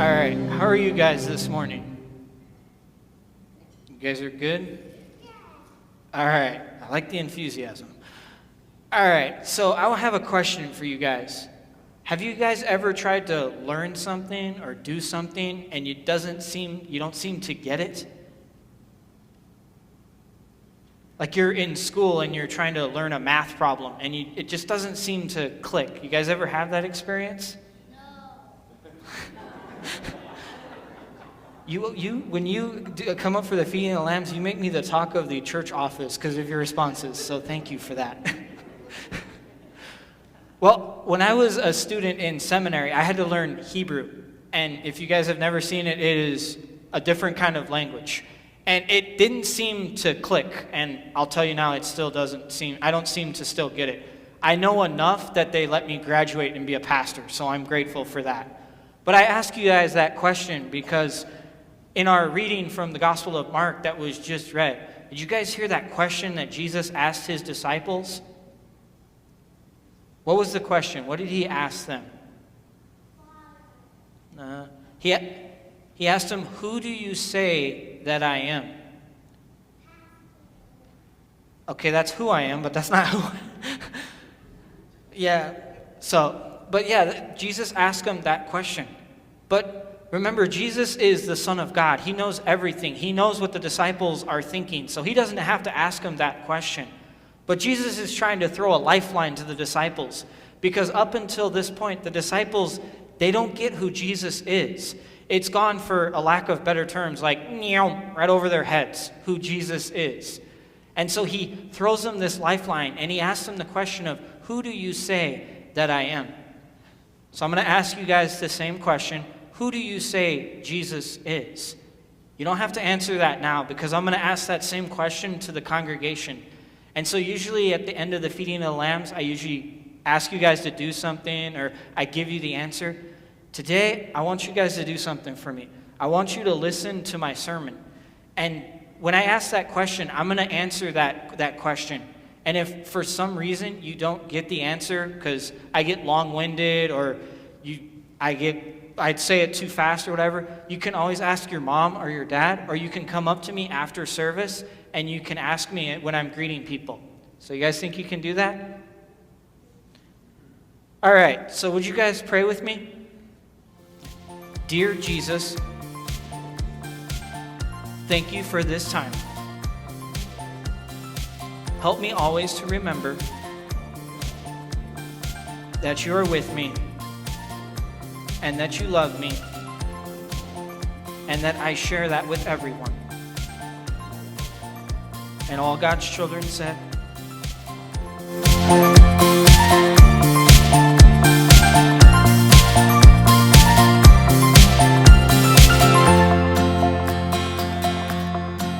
All right, how are you guys this morning? You guys are good? All right, I like the enthusiasm. All right, so I will have a question for you guys. Have you guys ever tried to learn something or do something and you don't seem to get it? Like you're in school and you're trying to learn a math problem and it just doesn't seem to click. You guys ever have that experience? When you come up for the feeding of the lambs, you make me the talk of the church office because of your responses, so thank you for that. Well, when I was a student in seminary, I had to learn Hebrew, and if you guys have never seen it, it is a different kind of language, and it didn't seem to click, and I'll tell you now, I don't seem to still get it. I know enough that they let me graduate and be a pastor, so I'm grateful for that. But I ask you guys that question because in our reading from the Gospel of Mark that was just read, did you guys hear that question that Jesus asked his disciples? What was the question? What did he ask them? He asked them, "Who do you say that I am?" Okay, that's who I am, but that's not who. Jesus asked them that question. But remember, Jesus is the Son of God. He knows everything. He knows what the disciples are thinking, so he doesn't have to ask them that question. But Jesus is trying to throw a lifeline to the disciples, because up until this point, the disciples, they don't get who Jesus is. It's gone, for a lack of better terms, like right over their heads, who Jesus is. And so he throws them this lifeline, and he asks them the question of, "Who do you say that I am?" So I'm going to ask you guys the same question. Who do you say Jesus is? You don't have to answer that now, because I'm going to ask that same question to the congregation. And so usually at the end of the feeding of the lambs, I usually ask you guys to do something, or I give you the answer. Today, I want you guys to do something for me. I want you to listen to my sermon. And when I ask that question, I'm going to answer that question. And if for some reason you don't get the answer because I get long-winded or I'd say it too fast or whatever, you can always ask your mom or your dad, or you can come up to me after service and you can ask me when I'm greeting people. So you guys think you can do that? All right, so would you guys pray with me? Dear Jesus, thank you for this time. Help me always to remember that you are with me and that you love me and that I share that with everyone. And all God's children said,